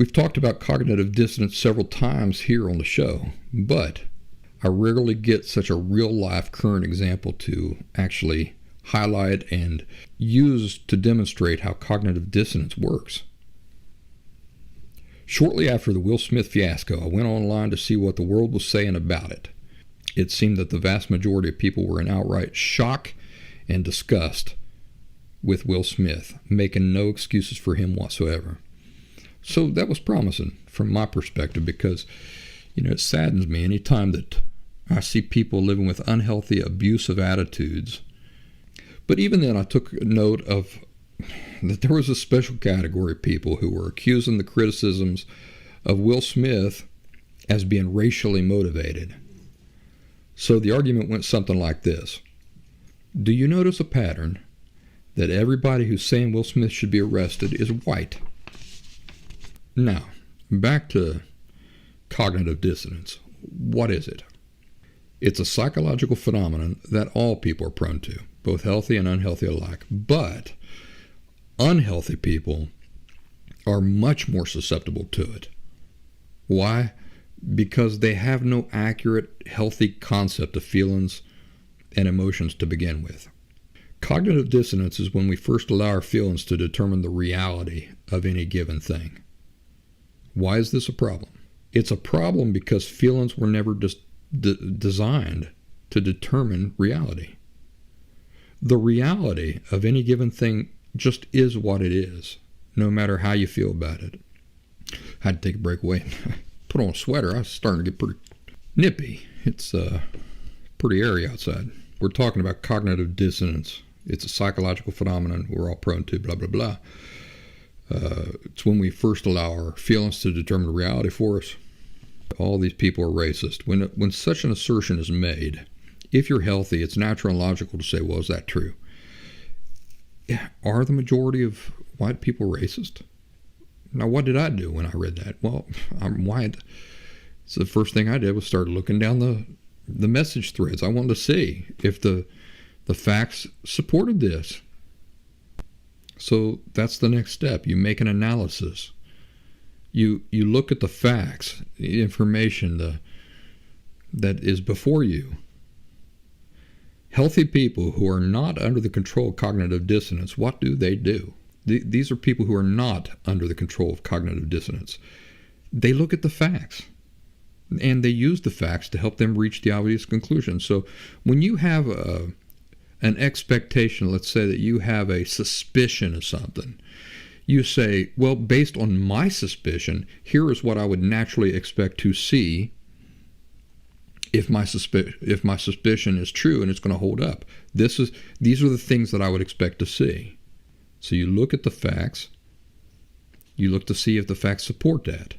We've talked about cognitive dissonance several times here on the show, but I rarely get such a real-life current example to actually highlight and use to demonstrate how cognitive dissonance works. Shortly after the Will Smith fiasco, I went online to see what the world was saying about it. It seemed that the vast majority of people were in outright shock and disgust with Will Smith, making no excuses for him whatsoever. So that was promising from my perspective because, it saddens me anytime that I see people living with unhealthy, abusive attitudes. But even then, I took note of that there was a special category of people who were accusing the criticisms of Will Smith as being racially motivated. So the argument went something like this. Do you notice a pattern that everybody who's saying Will Smith should be arrested is white? Now, back to cognitive dissonance. What is it? It's a psychological phenomenon that all people are prone to, both healthy and unhealthy alike. But unhealthy people are much more susceptible to it. Why? Because they have no accurate, healthy concept of feelings and emotions to begin with. Cognitive dissonance is when we first allow our feelings to determine the reality of any given thing. Why is this a problem? It's a problem because feelings were never designed to determine reality. The reality of any given thing just is what it is, no matter how you feel about it. I had to take a break away. Put on a sweater. I was starting to get pretty nippy. It's pretty airy outside. We're talking about cognitive dissonance. It's a psychological phenomenon we're all prone to, blah, blah, blah. It's when we first allow our feelings to determine reality for us. All these people are racist. When such an assertion is made, if you're healthy, it's natural and logical to say, well, is that true? Are the majority of white people racist? Now, what did I do when I read that? Well, I'm white. So the first thing I did was start looking down the message threads. I wanted to see if the facts supported this. So that's the next step. You make an analysis. You look at the facts, the information that is before you. Healthy people who are not under the control of cognitive dissonance, what do? These are people who are not under the control of cognitive dissonance. They look at the facts, and they use the facts to help them reach the obvious conclusion. So when you have an expectation, let's say that you have a suspicion of something, you say, well, based on my suspicion, here is what I would naturally expect to see if my suspicion is true and it's going to hold up. These are the things that I would expect to see. So you look at the facts. You look to see if the facts support that.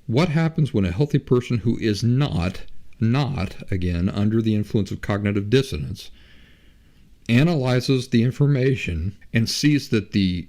What happens when a healthy person who is not again, under the influence of cognitive dissonance, analyzes the information and sees that the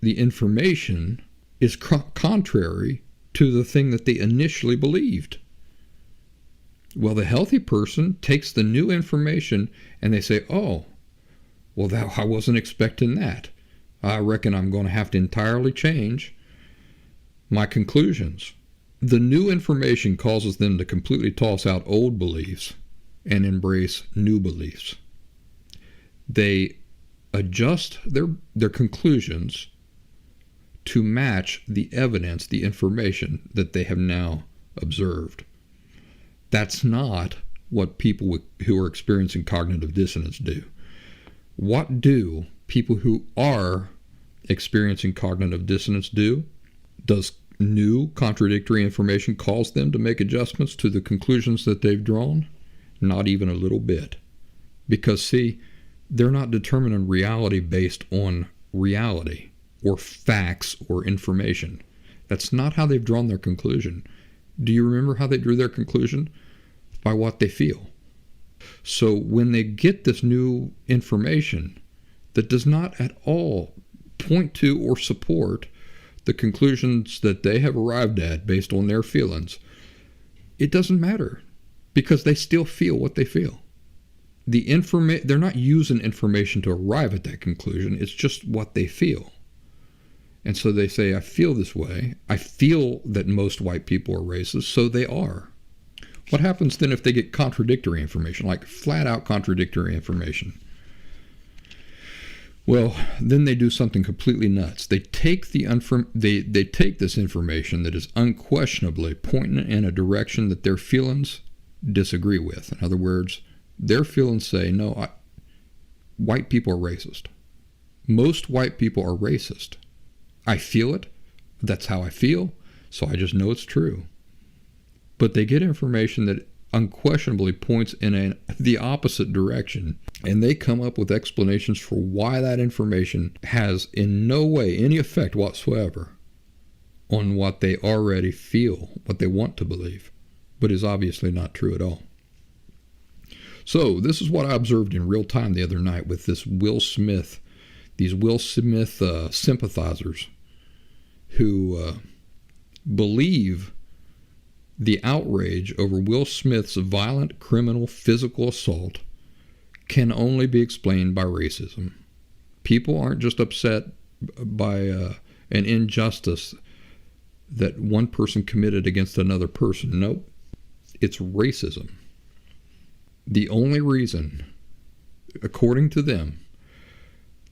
information is contrary to the thing that they initially believed? Well, the healthy person takes the new information and they say, oh, well, I wasn't expecting that. I reckon I'm going to have to entirely change my conclusions. The new information causes them to completely toss out old beliefs and embrace new beliefs. They adjust their conclusions to match the evidence, the information that they have now observed. That's not what people who are experiencing cognitive dissonance do. What do people who are experiencing cognitive dissonance do? Does new contradictory information cause them to make adjustments to the conclusions that they've drawn? Not even a little bit. Because, see, they're not determining reality based on reality or facts or information. That's not how they've drawn their conclusion. Do you remember how they drew their conclusion? By what they feel. So when they get this new information that does not at all point to or support the conclusions that they have arrived at based on their feelings, it doesn't matter because they still feel what they feel. They're not using information to arrive at that conclusion. It's just what they feel. And so they say, I feel this way. I feel that most white people are racist, so they are. What happens then if they get contradictory information, like flat out contradictory information? Well, then they do something completely nuts. They take they take this information that is unquestionably pointing in a direction that their feelings disagree with. In other words, their feelings say, no, white people are racist. Most white people are racist. I feel it. That's how I feel. So I just know it's true. But they get information that unquestionably points in the opposite direction. And they come up with explanations for why that information has in no way any effect whatsoever on what they already feel, what they want to believe, but is obviously not true at all. So this is what I observed in real time the other night with these Will Smith sympathizers who believe the outrage over Will Smith's violent criminal physical assault can only be explained by racism. People aren't just upset by an injustice that one person committed against another person. Nope. It's racism. The only reason, according to them,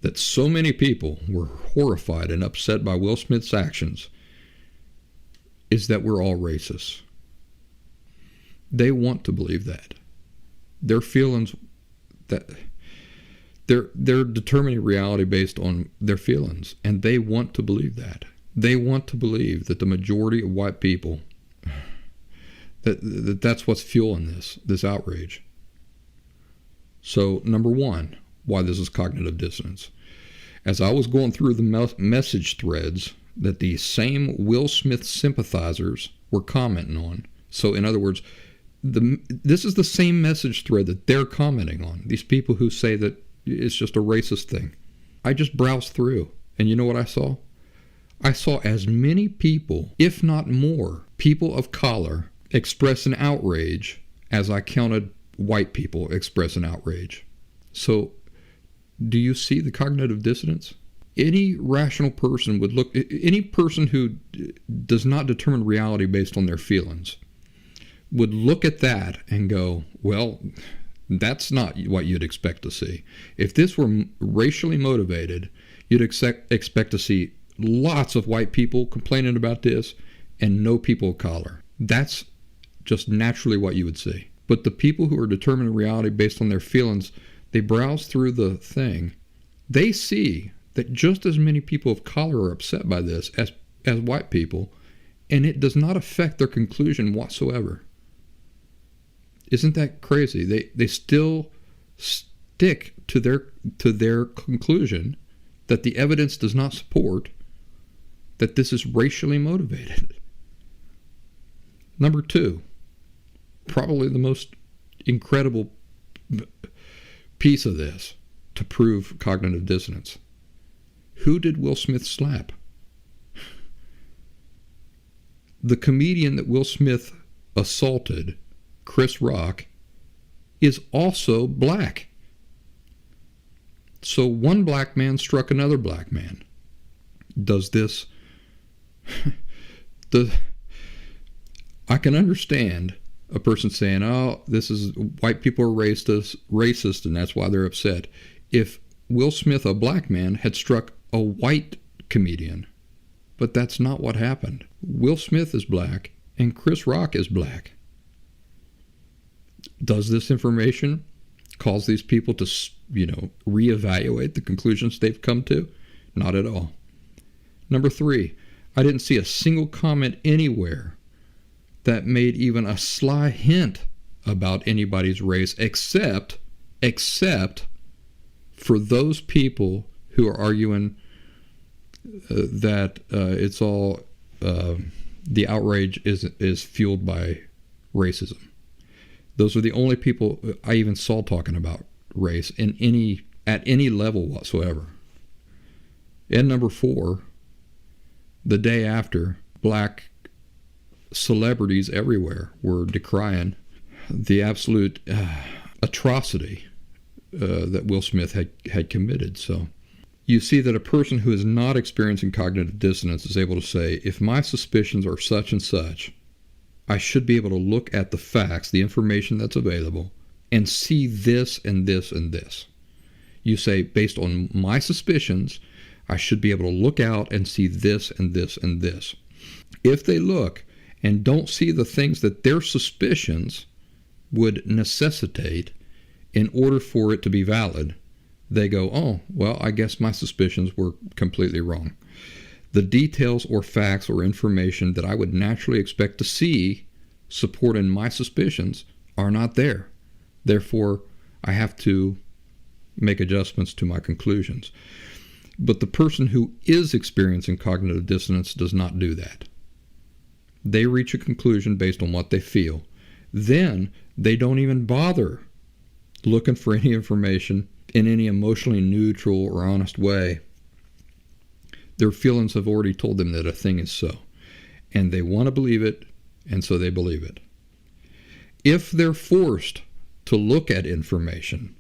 that so many people were horrified and upset by Will Smith's actions is that we're all racists. They want to believe that. Their feelings, that they're determining reality based on their feelings, and they want to believe that. They want to believe that the majority of white people, that's what's fueling this outrage. So, number one, why this is cognitive dissonance. As I was going through the message threads that the same Will Smith sympathizers were commenting on, so in other words, this is the same message thread that they're commenting on, these people who say that it's just a racist thing. I just browsed through, and you know what I saw? I saw as many people, if not more, people of color express an outrage as I counted white people express an outrage. So, do you see the cognitive dissonance? Any rational person would look, any person who does not determine reality based on their feelings would look at that and go, well, that's not what you'd expect to see. If this were racially motivated, you'd expect to see lots of white people complaining about this and no people of color. That's just naturally what you would see. But the people who are determining reality based on their feelings, they browse through the thing. They see that just as many people of color are upset by this as white people, and it does not affect their conclusion whatsoever. Isn't that crazy? They still stick to their conclusion that the evidence does not support that this is racially motivated. Number two, probably the most incredible piece of this to prove cognitive dissonance. Who did Will Smith slap? The comedian that Will Smith assaulted, Chris Rock, is also black. So one black man struck another black man. Does this... I can understand a person saying, oh, this is white people are racist and that's why they're upset. If Will Smith, a black man, had struck a white comedian. But that's not what happened. Will Smith is black and Chris Rock is black. Does this information cause these people to, reevaluate the conclusions they've come to? Not at all. Number three, I didn't see a single comment anywhere that made even a sly hint about anybody's race except for those people who are arguing that it's all the outrage is fueled by racism. Those are the only people I even saw talking about race at any level whatsoever. And number four, the day after, black celebrities everywhere were decrying the absolute atrocity that Will Smith had committed. So you see that a person who is not experiencing cognitive dissonance is able to say, if my suspicions are such and such, I should be able to look at the facts, the information that's available, and see this and this and this. You say, based on my suspicions, I should be able to look out and see this and this and this. If they look and don't see the things that their suspicions would necessitate in order for it to be valid, they go, oh, well, I guess my suspicions were completely wrong. The details or facts or information that I would naturally expect to see supporting my suspicions are not there. Therefore, I have to make adjustments to my conclusions. But the person who is experiencing cognitive dissonance does not do that. They reach a conclusion based on what they feel. Then they don't even bother looking for any information in any emotionally neutral or honest way. Their feelings have already told them that a thing is so, and they want to believe it, and so they believe it. If they're forced to look at information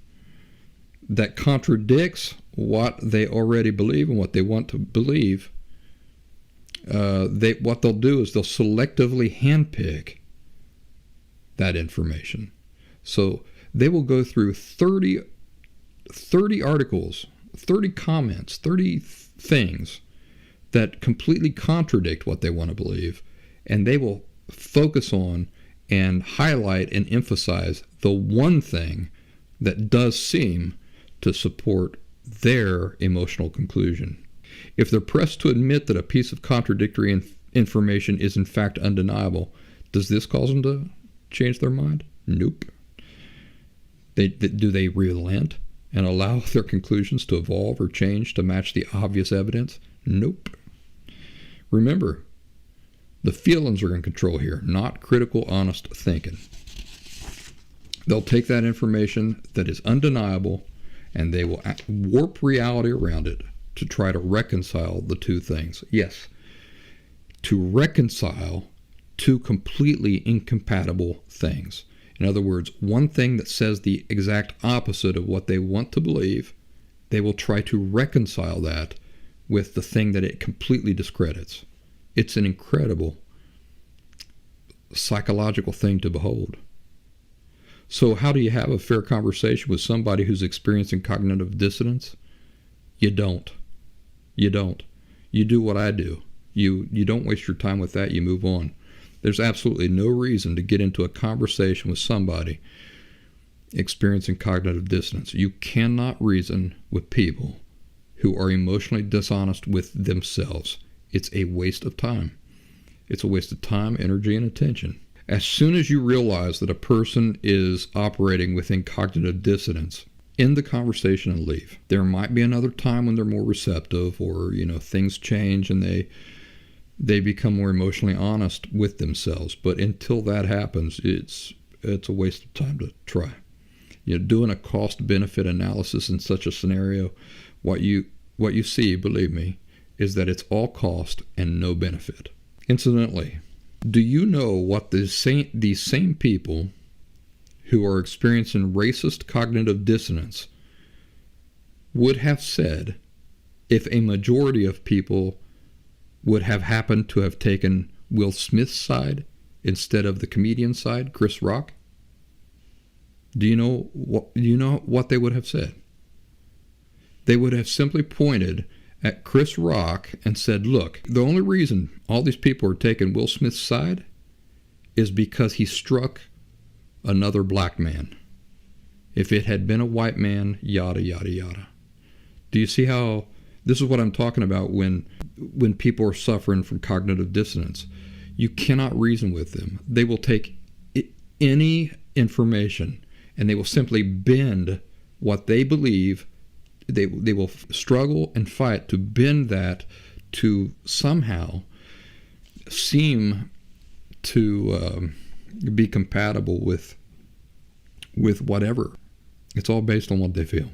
that contradicts what they already believe and what they want to believe, what they'll do is they'll selectively handpick that information. So they will go through 30 articles, 30 comments, 30 things that completely contradict what they want to believe, and they will focus on and highlight and emphasize the one thing that does seem to support their emotional conclusion. If they're pressed to admit that a piece of contradictory information is in fact undeniable, does this cause them to change their mind? Nope. Do they relent and allow their conclusions to evolve or change to match the obvious evidence? Nope. Remember, the feelings are in control here, not critical, honest thinking. They'll take that information that is undeniable and they will warp reality around it to try to reconcile the two things. Yes, to reconcile two completely incompatible things. In other words, one thing that says the exact opposite of what they want to believe, they will try to reconcile that with the thing that it completely discredits. It's an incredible psychological thing to behold. So how do you have a fair conversation with somebody who's experiencing cognitive dissonance? You don't. You don't. You do what I do. You don't waste your time with that. You move on. There's absolutely no reason to get into a conversation with somebody experiencing cognitive dissonance. You cannot reason with people who are emotionally dishonest with themselves. It's a waste of time. It's a waste of time, energy, and attention. As soon as you realize that a person is operating within cognitive dissonance, end the conversation and leave. There might be another time when they're more receptive, or things change and they become more emotionally honest with themselves. But until that happens, it's a waste of time to try. Doing a cost-benefit analysis in such a scenario, what you see, believe me, is that it's all cost and no benefit. Incidentally, do you know what these same people who are experiencing racist cognitive dissonance would have said if a majority of people would have happened to have taken Will Smith's side instead of the comedian's side, Chris Rock? Do you know what they would have said? They would have simply pointed at Chris Rock and said, look, the only reason all these people are taking Will Smith's side is because he struck another black man. If it had been a white man, yada, yada, yada. Do you see how this is what I'm talking about when people are suffering from cognitive dissonance? You cannot reason with them. They will take any information and they will simply bend what they believe. They will struggle and fight to bend that to somehow seem to be compatible with whatever. It's all based on what they feel.